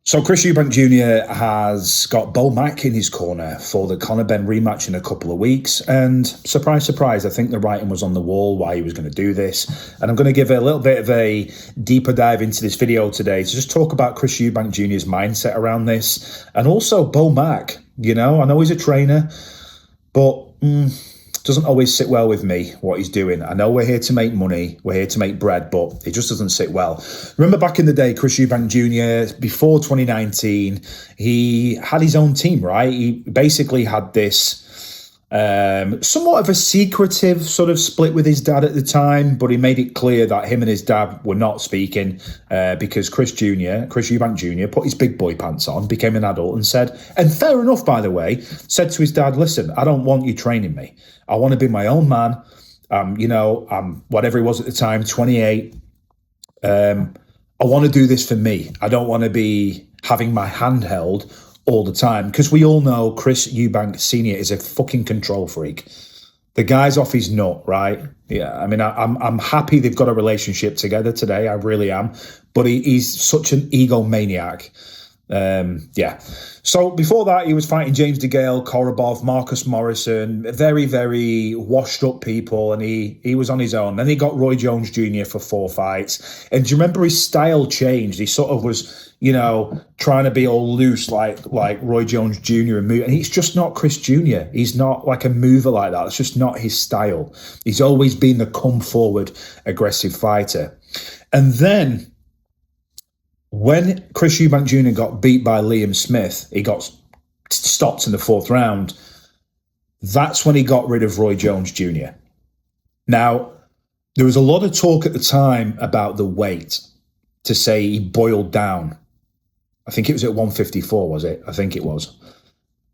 So Chris Eubank Jr. has got BoMac in his corner for the Conor Benn rematch in a couple of weeks. And surprise, surprise, I think the writing was on the wall why he was going to do this. And I'm going to give a little bit of a deeper dive into this video today to just talk about Chris Eubank Jr.'s mindset around this. And also BoMac. You know, I know he's a trainer, but doesn't always sit well with me, what he's doing. I know we're here to make money, we're here to make bread, but it just doesn't sit well. Remember back in the day, Chris Eubank Jr., before 2019, he had his own team, right? He basically had this somewhat of a secretive sort of split with his dad at the time, but he made it clear that him and his dad were not speaking because Chris Eubank Jr., put his big boy pants on, became an adult and said, and fair enough, by the way, said to his dad, listen, I don't want you training me. I want to be my own man. Whatever he was at the time, 28. I want to do this for me. I don't want to be having my hand held all the time, because we all know Chris Eubank Sr. is a fucking control freak. The guy's off his nut, right? Yeah, I mean, I'm happy they've got a relationship together today. I really am. But he's such an egomaniac. Yeah. So before that, he was fighting James DeGale, Korobov, Marcus Morrison, very, very washed up people, and he was on his own. Then he got Roy Jones Jr. for 4 fights. And do you remember his style changed? He sort of was, you know, trying to be all loose like Roy Jones Jr. and move. And he's just not Chris Jr. He's not like a mover like that. It's just not his style. He's always been the come forward, aggressive fighter. And then when Chris Eubank Jr. got beat by Liam Smith, he got stopped in the 4th round. That's when he got rid of Roy Jones Jr. Now, there was a lot of talk at the time about the weight, to say he boiled down. I think it was at 154, was it? I think it was.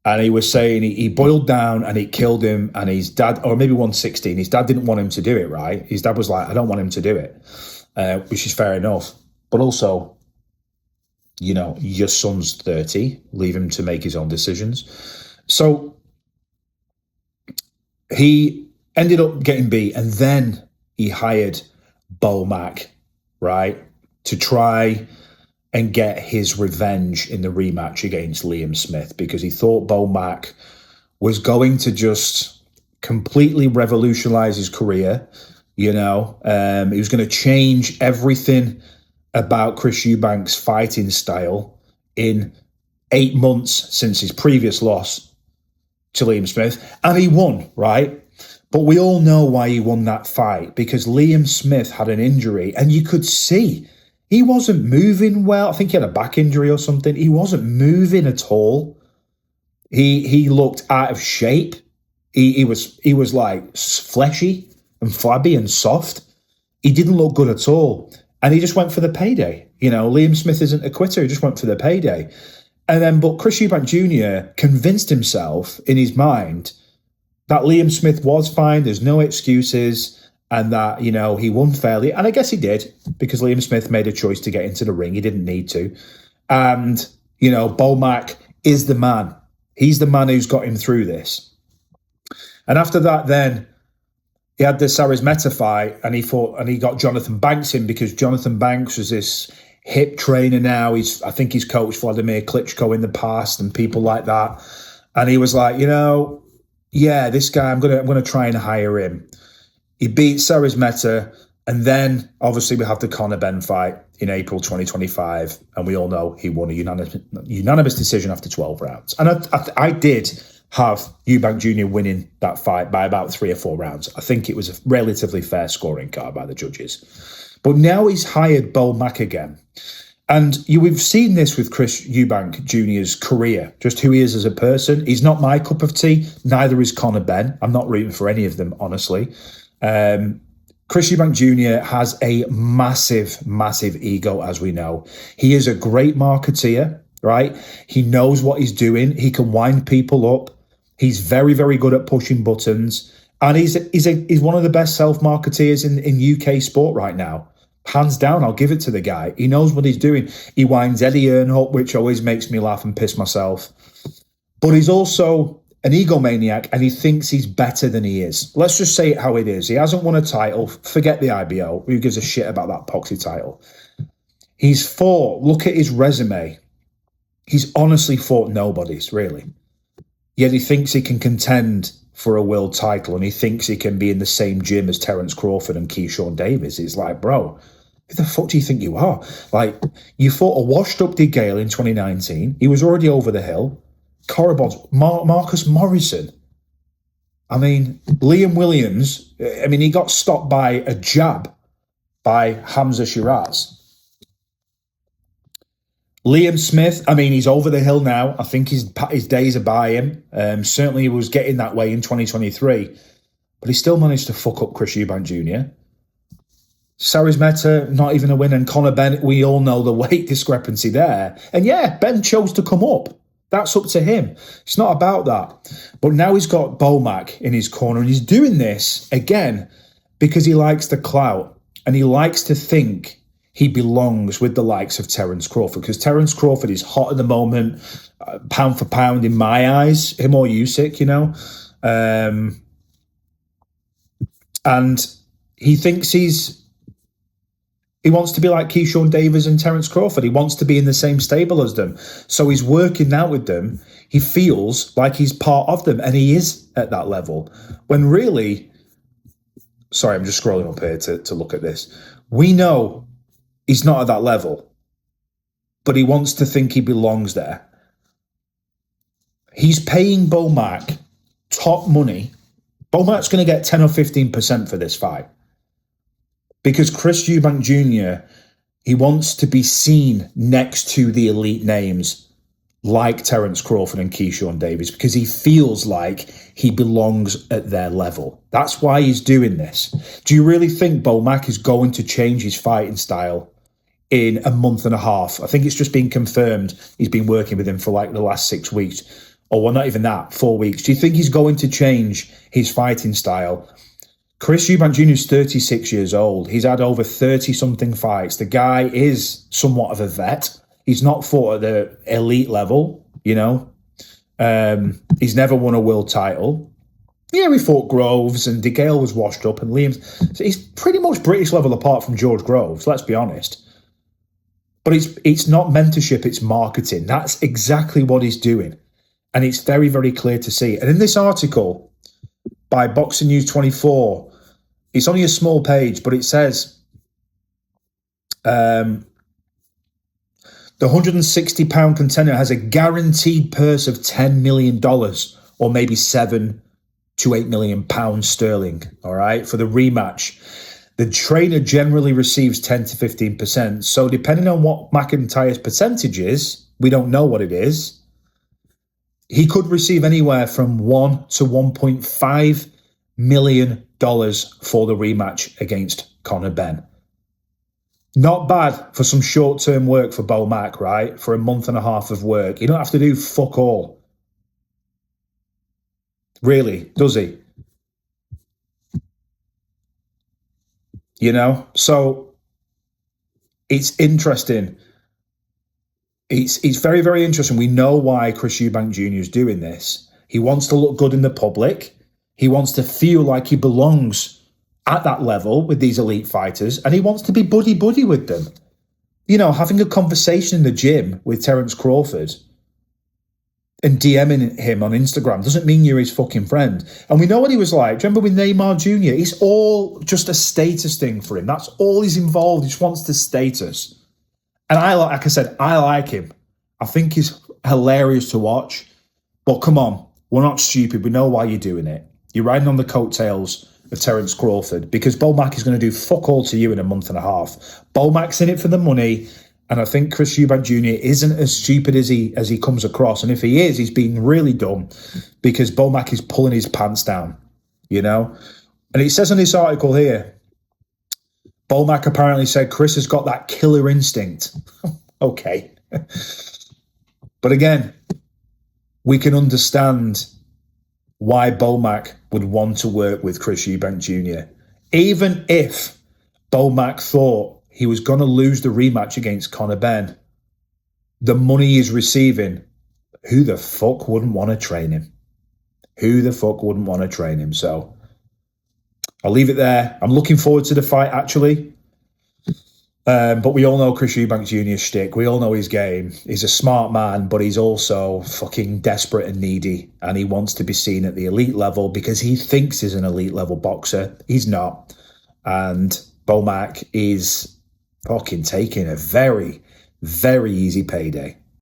And he was saying he boiled down and it killed him, and his dad, or maybe 116, his dad didn't want him to do it, right? His dad was like, I don't want him to do it, which is fair enough. But also, you know, your son's 30, leave him to make his own decisions. So he ended up getting beat, and then he hired BoMac, right, to try and get his revenge in the rematch against Liam Smith, because he thought BoMac was going to just completely revolutionize his career. You know, he was going to change everything about Chris Eubank's fighting style in 8 months since his previous loss to Liam Smith. And he won, right? But we all know why he won that fight, because Liam Smith had an injury, and you could see he wasn't moving well. I think he had a back injury or something. He wasn't moving at all. He looked out of shape. He was like fleshy and flabby and soft. He didn't look good at all. And he just went for the payday. You know, Liam Smith isn't a quitter. He just went for the payday. And then, but Chris Eubank Jr. convinced himself in his mind that Liam Smith was fine. There's no excuses. And that, you know, he won fairly. And I guess he did, because Liam Smith made a choice to get into the ring. He didn't need to. And, you know, BoMac is the man. He's the man who's got him through this. And after that, then he had the Saris Meta fight, and he got Jonathan Banks in, because Jonathan Banks was this hip trainer now. I think he's coached Vladimir Klitschko in the past and people like that. And he was like, you know, yeah, this guy, I'm gonna try and hire him. He beat Saris Meta, and then obviously we have the Conor Benn fight in April 2025, and we all know he won a unanimous decision after 12 rounds. And I did have Eubank Jr. winning that fight by about 3 or 4 rounds. I think it was a relatively fair scoring card by the judges. But now he's hired BoMac again. And we've seen this with Chris Eubank Jr.'s career, just who he is as a person. He's not my cup of tea. Neither is Conor Benn. I'm not rooting for any of them, honestly. Chris Eubank Jr. has a massive, massive ego, as we know. He is a great marketeer, right? He knows what he's doing. He can wind people up. He's very, very good at pushing buttons. And he's one of the best self-marketeers in UK sport right now. Hands down, I'll give it to the guy. He knows what he's doing. He winds Eddie Earn up, which always makes me laugh and piss myself. But he's also an egomaniac, and he thinks he's better than he is. Let's just say it how it is. He hasn't won a title. Forget the IBO. Who gives a shit about that poxy title? He's fought. Look at his resume. He's honestly fought nobodies, really. Yet he thinks he can contend for a world title, and he thinks he can be in the same gym as Terence Crawford and Keyshawn Davis. It's like, bro, who the fuck do you think you are? Like, you fought a washed-up DeGale in 2019. He was already over the hill. Corribons, Marcus Morrison. I mean, Liam Williams, I mean, he got stopped by a jab by Hamza Shiraz. Liam Smith, I mean, he's over the hill now. I think his days are by him. Certainly he was getting that way in 2023. But he still managed to fuck up Chris Eubank Jr. Cyrus Mehta, not even a win. And Conor Benn, we all know the weight discrepancy there. And yeah, Ben chose to come up. That's up to him. It's not about that. But now he's got BoMac in his corner, and he's doing this, again, because he likes the clout. And he likes to think he belongs with the likes of Terence Crawford, because Terence Crawford is hot at the moment, pound for pound in my eyes, him or Usyk, you know. And he thinks he wants to be like Keyshawn Davis and Terence Crawford. He wants to be in the same stable as them. So he's working out with them. He feels like he's part of them, and he is at that level. When really, sorry, I'm just scrolling up here to look at this. We know he's not at that level, but he wants to think he belongs there. He's paying BoMac top money. BoMac's going to get 10 or 15% for this fight. Because Chris Eubank Jr., he wants to be seen next to the elite names like Terence Crawford and Keyshawn Davis, because he feels like he belongs at their level. That's why he's doing this. Do you really think BoMac is going to change his fighting style in a month and a half? I think it's just been confirmed he's been working with him for like the last 6 weeks. Or well, not even that, 4 weeks. Do you think he's going to change his fighting style? Chris Eubank Jr. is 36 years old. He's had over 30-something fights. The guy is somewhat of a vet. He's not fought at the elite level, you know. He's never won a world title. Yeah, he fought Groves, and DeGale was washed up, and Liam. So he's pretty much British level apart from George Groves, let's be honest. But it's not mentorship, it's marketing. That's exactly what he's doing. And it's very, very clear to see. And in this article by Boxing News 24, it's only a small page, but it says the 160-pound contender has a guaranteed purse of $10 million, or maybe £7 to £8 million sterling, all right, for the rematch. The trainer generally receives 10 to 15%. So depending on what McIntyre's percentage is, we don't know what it is, he could receive anywhere from $1 to $1.5 million for the rematch against Conor Benn. Not bad for some short-term work for BoMac, right? For a month and a half of work. You don't have to do fuck all. Really, does he? You know? So, it's interesting. It's very, very interesting. We know why Chris Eubank Jr. is doing this. He wants to look good in the public. He wants to feel like he belongs at that level with these elite fighters, and he wants to be buddy-buddy with them. You know, having a conversation in the gym with Terence Crawford and DMing him on Instagram doesn't mean you're his fucking friend. And we know what he was like. Do you remember with Neymar Jr.? It's all just a status thing for him. That's all he's involved. He just wants the status. And like I said, I like him. I think he's hilarious to watch. But come on, we're not stupid. We know why you're doing it. You're riding on the coattails of Terence Crawford, because BoMac is going to do fuck all to you in a month and a half. BoMac's in it for the money, and I think Chris Eubank Jr. isn't as stupid as he comes across. And if he is, he's being really dumb, because BoMac is pulling his pants down, you know? And it says in this article here, BoMac apparently said Chris has got that killer instinct. Okay. But again, we can understand why BoMac would want to work with Chris Eubank Jr. Even if BoMac thought he was going to lose the rematch against Conor Benn, the money he's receiving, who the fuck wouldn't want to train him? Who the fuck wouldn't want to train him? So I'll leave it there. I'm looking forward to the fight, actually. But we all know Chris Eubank Jr.'s shtick. We all know his game. He's a smart man, but he's also fucking desperate and needy. And he wants to be seen at the elite level because he thinks he's an elite level boxer. He's not. And BoMac is fucking taking a very, very easy payday.